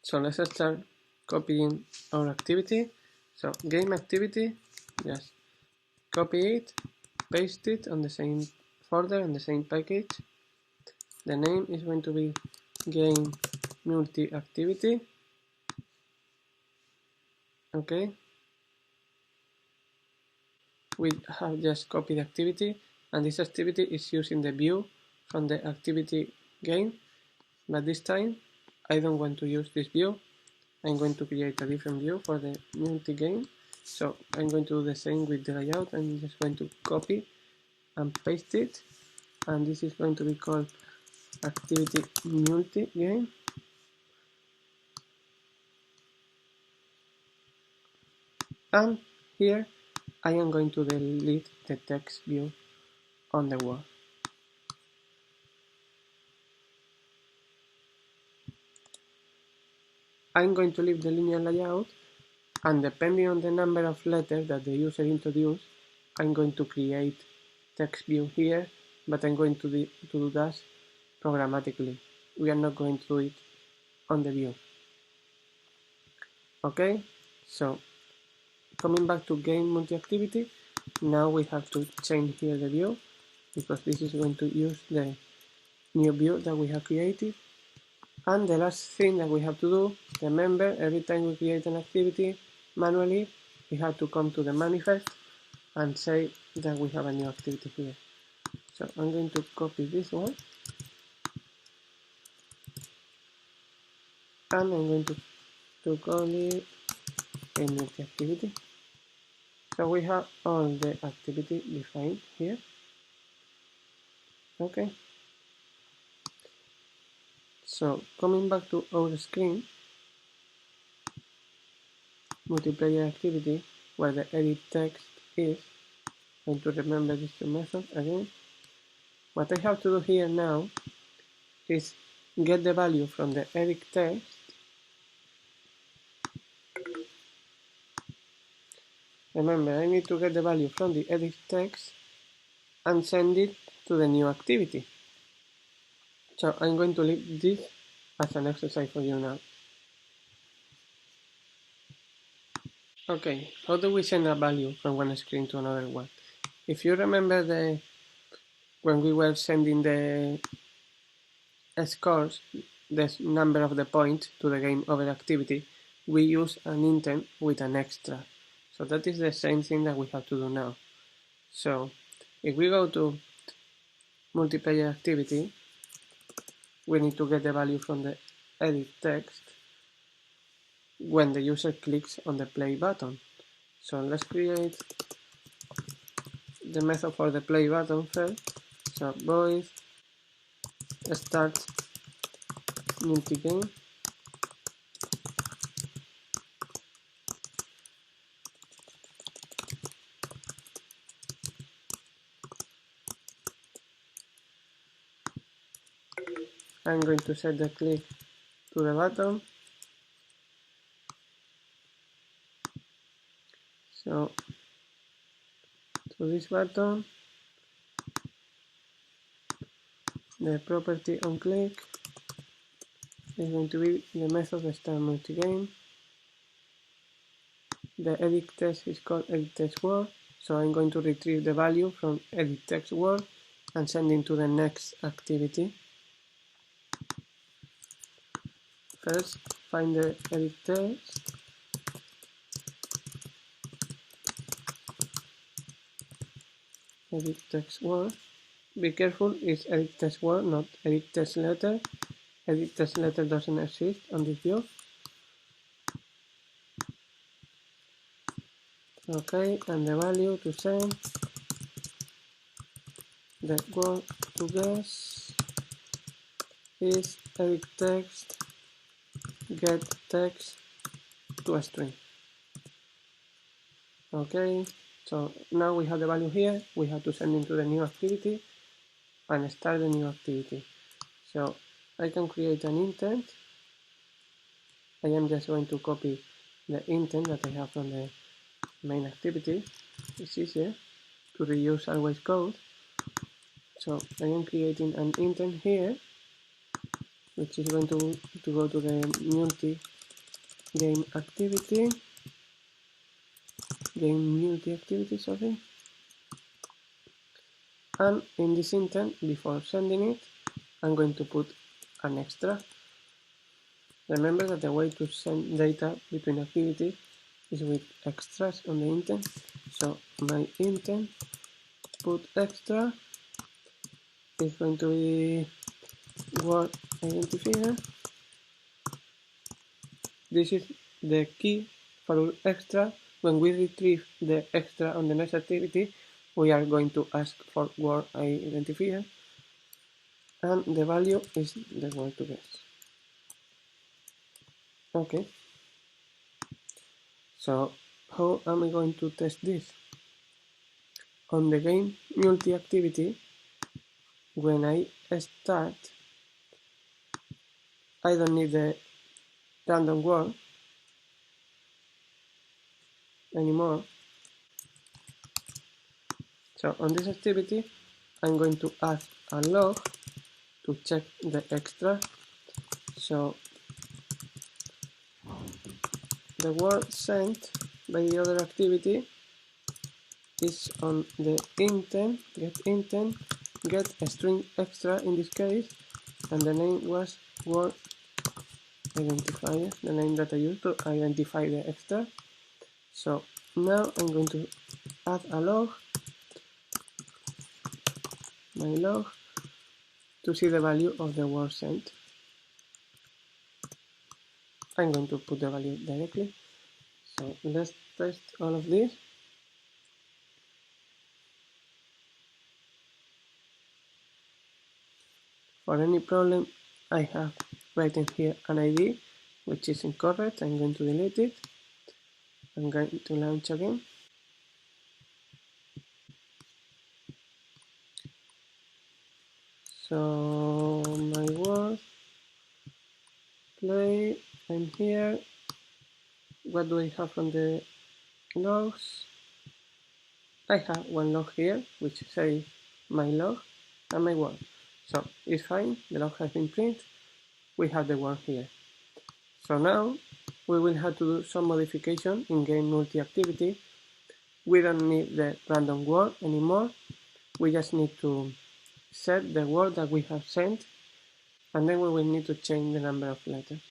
So let's start copying our activity. So game activity, just copy it, paste it on the same folder and the same package. The name is going to be game multi activity. Okay. We have just copied the activity, and this activity is using the view from the activity game, but this time I don't want to use this view. I'm going to create a different view for the multi-game. So I'm going to do the same with the layout. I'm just going to copy and paste it, and this is going to be called activity multi-game. And here I am going to delete the text view on the wall. I'm going to leave the linear layout, and depending on the number of letters that the user introduced, I'm going to create text view here, but I'm going to do that programmatically. We are not going to do it on the view. Okay, so coming back to game multi-activity, now we have to change here the view, because this is going to use the new view that we have created. And the last thing that we have to do, remember, every time we create an activity manually, we have to come to the manifest and say that we have a new activity here. So I'm going to copy this one, and I'm going to call it a multi-activity. So we have all the activity defined here. Okay. So coming back to our screen, multiplayer activity, where the edit text is, and to remember these two methods again. What I have to do here now is get the value from the edit text Remember, I need to get the value from the edit text and send it to the new activity. So I'm going to leave this as an exercise for you now. Okay, how do we send a value from one screen to another one? If you remember when we were sending the scores, the number of the points to the game over activity, we use an intent with an extra. So that is the same thing that we have to do now. So if we go to multiplayer activity, we need to get the value from the edit text when the user clicks on the play button. So let's create the method for the play button first. So void start multi-game. I'm going to set the click to the button. So to this button, the property on click is going to be the method start multi-game. The edit text is called edit text word, so I'm going to retrieve the value from edit text word and send it to the next activity. First, find the edit text. Edit text word. Be careful, it's edit text word, not edit text letter. Edit text letter doesn't exist on this view. Okay, and the value to send, the word to guess is edit text get text to a string. Okay, so now we have the value here. We have to send into the new activity and start the new activity. So I can create an intent. I am just going to copy the intent that I have from the main activity. It's easier to reuse always code. So I am creating an intent here, which is going to go to the multi game activity, game multi-activity, sorry. And in this intent, before sending it, I'm going to put an extra. Remember that the way to send data between activities is with extras on the intent. So my intent put extra is going to be word identifier. This is the key for extra. When we retrieve the extra on the next activity, we are going to ask for word identifier, and the value is the word to guess. Okay. So how am I going to test this? On the game multi-activity, when I start, I don't need the random word anymore. So on this activity, I'm going to add a log to check the extra. So the word sent by the other activity is on the intent, get a string extra in this case, and the name was word identifier, the name that I used to identify the extra. So now I'm going to add a log, my log, to see the value of the word sent. I'm going to put the value directly. So let's test all of this. For any problem I have written here an ID which is incorrect, I'm going to delete it. I'm going to launch again. So my word play, I'm here. What do I have from the logs? I have one log here which says my log and my word. So it's fine, the log has been printed, we have the word here. So now we will have to do some modification in game multi-activity. We don't need the random word anymore, we just need to set the word that we have sent, and then we will need to change the number of letters.